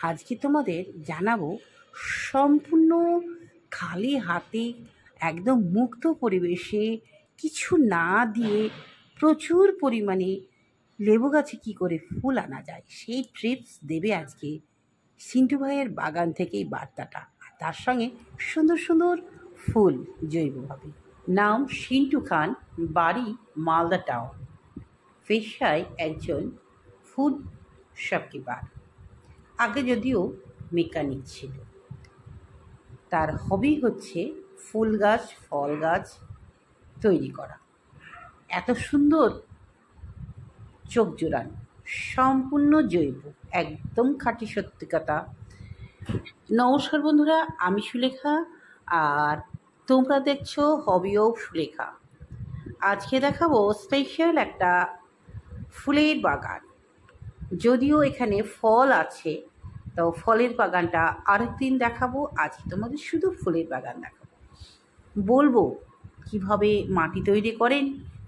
আজকে তোমাদের জানাবো সম্পূর্ণ খালি হাতে একদম মুক্ত পরিবেশে কিছু না দিয়ে প্রচুর পরিমাণে লেবু গাছে কী করে ফুল আনা যায় সেই ট্রিপস দেবে আজকে সিন্টু ভাইয়ের বাগান থেকেই বার্তাটা। আর তার সঙ্গে সুন্দর সুন্দর ফুল জৈবভাবে। নাম সিন্টু খান, বাড়ি মালদা টাউন, পেশায় একজন ফুড শপকিপার। আগে যদিও মেকানিক ছিল। তার হবি হচ্ছে ফুল গাছ, ফল গাছ তৈরি করা। এত সুন্দর চোখ জোড়ানো, সম্পূর্ণ জৈব, একদম খাঁটি সত্যি কথা। নমস্কার বন্ধুরা, আমি সুলেখা আর তোমরা দেখছো হবি অফ সুলেখা। আজকে দেখাবো স্পেশাল একটা ফুলের বাগান। যদিও এখানে ফল আছে, তো ফলের বাগানটা আরেকদিন দেখাবো। আজকে তোমাদের শুধু ফুলের বাগান দেখাবো। বলবো কিভাবে মাটি তৈরি করেন,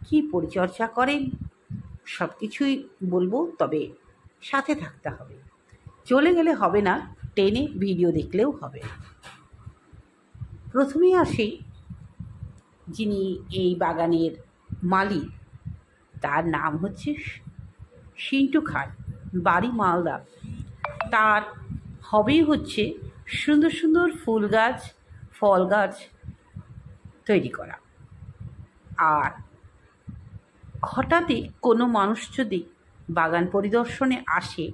কি পরিচর্যা করেন, সব কিছুই বলবো, তবে সাথে থাকতে হবে। চলে গেলে হবে না, টেনে ভিডিও দেখলেও হবে। প্রথমেই আসি যিনি এই বাগানের মালিক, তার নাম হচ্ছে সিন্টু খান, বাড়ি মালদা। তার হবি হচ্ছে সুন্দর সুন্দর ফুল গাছ, ফল গাছ তৈরি করা। আর হঠাৎই কোনো মানুষ যদি বাগান পরিদর্শনে আসে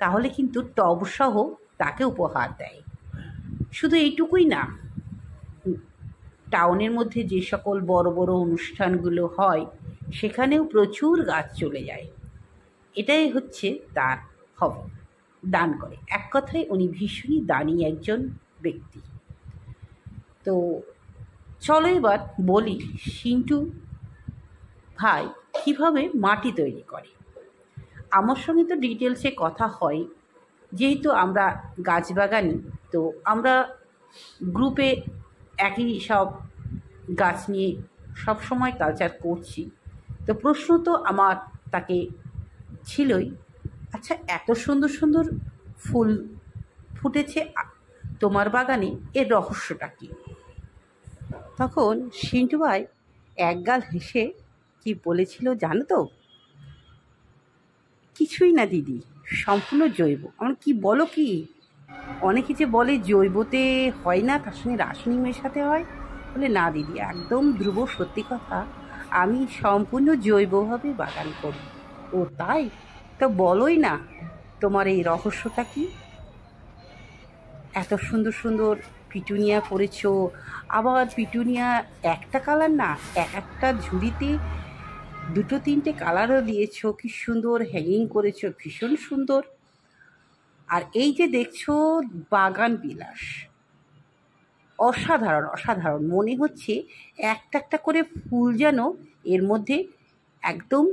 তাহলে কিন্তু টবসহ তাকে উপহার দেয়। শুধু এইটুকুই না, টাউনের মধ্যে যে সকল বড় বড় অনুষ্ঠানগুলো হয় সেখানেও প্রচুর গাছ চলে যায়। এটাই হচ্ছে তার হবি, দান করে। এক কথায় উনি ভীষণই দানি একজন ব্যক্তি। তো চলো এবার বলি সিন্টু ভাই কীভাবে মাটি তৈরি করে। আমার সঙ্গে তো ডিটেলসে কথা হয়, যেহেতু আমরা গাছ বাগানি, তো আমরা গ্রুপে একই সব গাছ নিয়ে সব সময় কালচার করছি। তো প্রশ্ন তো আমার তাকে ছিলই, আচ্ছা এত সুন্দর সুন্দর ফুল ফুটেছে তোমার বাগানে, এর রহস্যটা কী? তখন সিন্টু ভাই একগাল হেসে কি বলেছিল জানো তো? কিছুই না দিদি, সম্পূর্ণ জৈব। আমার কি বলো কি, অনেকে যে বলে জৈবতে হয় না, তার সঙ্গে রাসায়নিক মেশাতে হয়। বলে না দিদি, একদম ধ্রুব সত্যি কথা, আমি সম্পূর্ণ জৈবভাবে বাগান করি। ও তাই? তো বলোই না তোমার এই রহস্যটা কি? এত সুন্দর সুন্দর পিটুনিয়া করেছো, আবার পিটুনিয়া একটা কালার না, এক একটা ঝুড়িতে দুটো তিনটে কালারও দিয়েছো, কি সুন্দর হ্যাঙ্গিং করেছো, ভীষণ সুন্দর। আর এই যে দেখছো বাগান বিলাস, অসাধারণ অসাধারণ। মনে হচ্ছে একটা একটা করে ফুল যেন এর মধ্যে একদম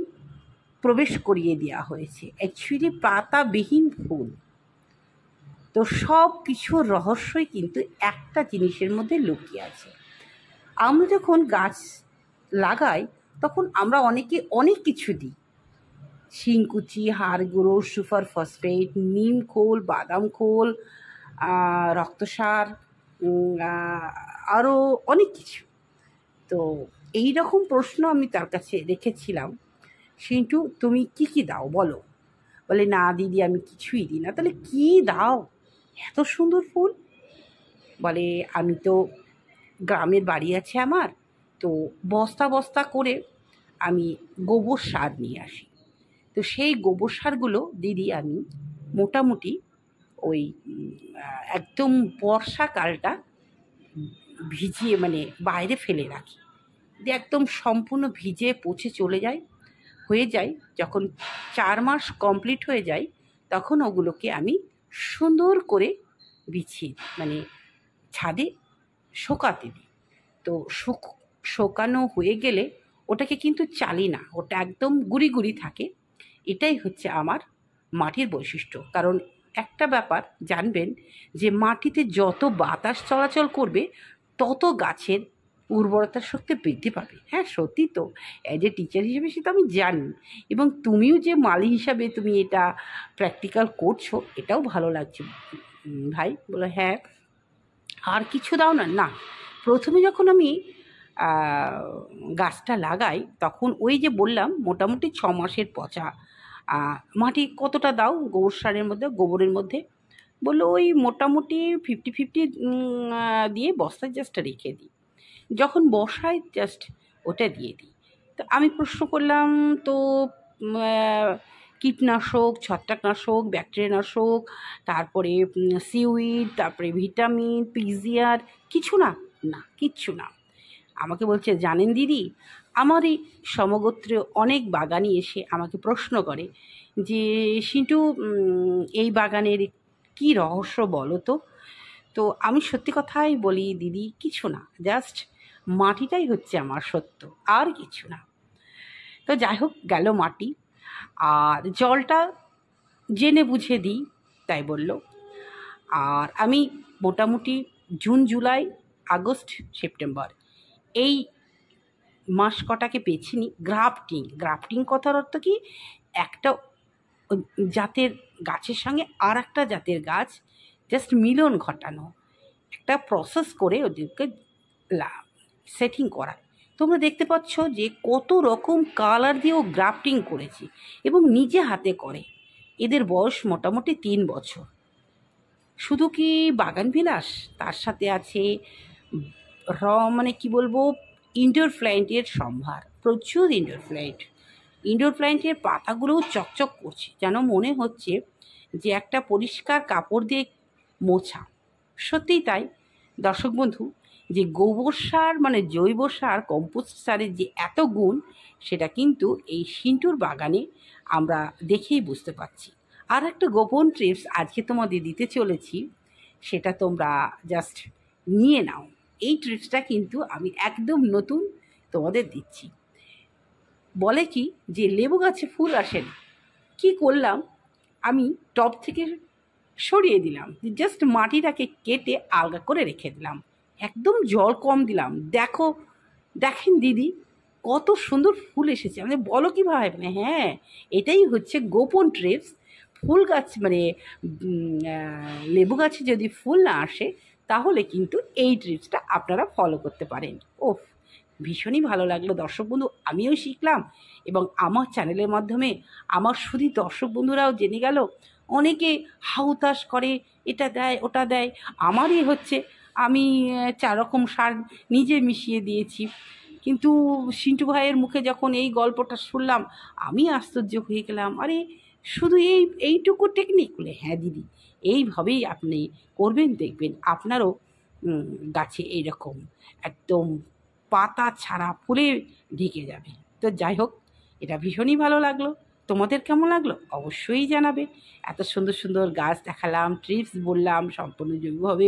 প্রবেশ করিয়ে দেওয়া হয়েছে। অ্যাকচুয়ালি পাতাবিহীন ফুল। তো সব কিছুর রহস্যই কিন্তু একটা জিনিসের মধ্যে লুকিয়ে আছে। আমরা যখন গাছ লাগাই তখন আমরা অনেকে অনেক কিছু দিই, শিংকুচি, হাড় গুঁড়ো, সুপার ফসফেট, নিম খোল, বাদাম খোল, রক্তসার, আরও অনেক কিছু। তো এই রকম প্রশ্ন আমি তার কাছে রেখেছিলাম, সিন্টু তুমি কি কি দাও বলো? বলে না দিদি, আমি কিছুই দিই না। তাহলে কি দাও এত সুন্দর ফুল? বলে আমি তো গ্রামের বাড়ি আছে আমার, তো বস্তা বস্তা করে আমি গোবর সার নিয়ে আসি। তো সেই গোবর সারগুলো দিদি আমি মোটামুটি ওই একদম বর্ষাকালটা ভিজিয়ে, মানে বাইরে ফেলে রাখি, দিয়ে একদম সম্পূর্ণ ভিজে পচে চলে যায়, হয়ে যায়। যখন 4 মাস কমপ্লিট হয়ে যায় তখন ওগুলোকে আমি সুন্দর করে বিছিয়ে, মানে ছাদে শোকাতে দিই। তো শোকানো হয়ে গেলে ওটাকে কিন্তু চালি না, ওটা একদম গুঁড়ি গুঁড়ি থাকে। এটাই হচ্ছে আমার মাটির বৈশিষ্ট্য। কারণ একটা ব্যাপার জানবেন যে মাটিতে যত বাতাস চলাচল করবে তত গাছের উর্বরতার শক্তি বৃদ্ধি পাবে। হ্যাঁ, সত্যি তো। অ্যাজ এ টিচার হিসেবে সেটা আমি জানি, এবং তুমিও যে মালি হিসাবে তুমি এটা প্র্যাকটিক্যাল করছো, এটাও ভালো লাগছে ভাই। বলো হ্যাঁ, আর কিছু দাও না? না, প্রথমে যখন আমি গাছটা লাগাই, তখন ওই যে বললাম মোটামুটি 6 মাসের পচা মাটি কতটা দাও গোবর সারের মধ্যে, গোবরের মধ্যে? বললো ওই মোটামুটি 50-50 দিয়ে বস্তায় জাস্ট রেখে দিই। যখন বসাই জাস্ট ওটা দিয়ে দিই। তো আমি প্রশ্ন করলাম, তো কীটনাশক, ছত্রাকনাশক, ব্যাকটেরিয়ানাশক, তারপরে সিউইড, তারপরে ভিটামিন, পিজিআর কিছু না? না, কিচ্ছু না। আমাকে বলছে, জানেন দিদি, আমারই সমগোত্রীয় অনেক বাগানি এসে আমাকে প্রশ্ন করে যে সিন্টু, এই বাগানের কী রহস্য বলো তো? তো আমি সত্যি কথাই বলি দিদি, কিছু না, জাস্ট মাটিটাই হচ্ছে আমার সত্য, আর কিছু না। তো যাই হোক, গেল মাটি, আর জলটা জেনে বুঝে দিই, তাই বলল। আর আমি মোটামুটি জুন, জুলাই, আগস্ট, সেপ্টেম্বর এই মাস কটাকে বেছে নিই গ্রাফটিং। গ্রাফটিং কথার অর্থ কি? একটা জাতের গাছের সঙ্গে আর একটা জাতের গাছ জাস্ট মিলন ঘটানো, একটা প্রসেস করে ওদেরকে সেটিং করা। তোমরা দেখতে পাচ্ছ যে কত রকম কালার দিয়েও গ্রাফটিং করেছি, এবং নিজে হাতে করে। এদের বয়স মোটামুটি 3 বছর। শুধু কি বাগান বিলাস, তার সাথে আছে মানে কি বলবো, ইনডোর প্ল্যান্টের সম্ভার, প্রচুর ইনডোর প্ল্যান্ট। ইনডোর প্ল্যান্টের পাতাগুলোও চকচক করছে, যেন মনে হচ্ছে যে একটা পরিষ্কার কাপড় দিয়ে মোছা। সত্যিই তাই দর্শক বন্ধু, যে গোবর সার মানে জৈব সার, কম্পোস্ট সারের যে এত গুণ, সেটা কিন্তু এই সিন্টুর বাগানে আমরা দেখেই বুঝতে পারছি। আর একটা গোপন টিপস আজকে তোমাদের দিতে চলেছি, সেটা তোমরা জাস্ট নিয়ে নাও। এই টিপসটা কিন্তু আমি একদম নতুন তোমাদের দিচ্ছি। বলে কি যে লেবু গাছে ফুল আসে না। কী করলাম, আমি টব থেকে সরিয়ে দিলাম, জাস্ট মাটিটাকে কেটে আলগা করে রেখে দিলাম, একদম জল কম দিলাম। দেখেন দিদি, কত সুন্দর ফুল এসেছে। মানে বলো কীভাবে? মানে হ্যাঁ, এটাই হচ্ছে গোপন টিপস। ফুল গাছ মানে লেবু গাছে যদি ফুল না আসে, তাহলে কিন্তু এই টিপসটা আপনারা ফলো করতে পারেন। ওফ, ভীষণই ভালো লাগলো দর্শক বন্ধু, আমিও শিখলাম, এবং আমার চ্যানেলের মাধ্যমে আমার শুধু দর্শক বন্ধুরাও জেনে গেল। অনেকে হাহুতাশ করে, এটা দেয় ওটা দেয়, আমারই হচ্ছে আমি 4 রকম সার নিজে মিশিয়ে দিয়েছি। কিন্তু সিন্টু ভাইয়ের মুখে যখন এই গল্পটা শুনলাম, আমি আশ্চর্য হয়ে গেলাম। আরে শুধু এইটুকু টেকনিক? বলে হ্যাঁ দিদি, এইভাবেই আপনি করবেন, দেখবেন আপনারও গাছে এইরকম একদম পাতা ছাড়া ফুলে ঢেকে যাবে। তো যাই হোক, এটা ভীষণই ভালো লাগলো। তোমাদের কেমন লাগলো অবশ্যই জানাবে। এত সুন্দর সুন্দর গাছ দেখালাম, ট্রিপস বললাম, সম্পূর্ণ জৈবভাবে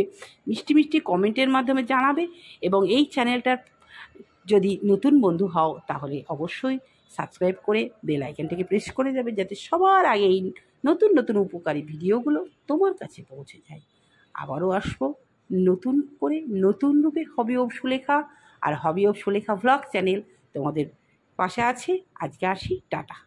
মিষ্টি মিষ্টি কমেন্টের মাধ্যমে জানাবে। এবং এই চ্যানেলটার যদি নতুন বন্ধু হও, তাহলে অবশ্যই সাবস্ক্রাইব করে বেল আইকনটাকে প্রেস করে যাবে, যাতে সবার আগে এই নতুন নতুন উপকারী ভিডিওগুলো তোমার কাছে পৌঁছে যায়। আবারও আসবো নতুন করে, নতুন রূপে। হবি অফ সুলেখা আর hobby of Sulekha vlog channel তোমাদের পাশে আছে। আজকে আসি, টাটা।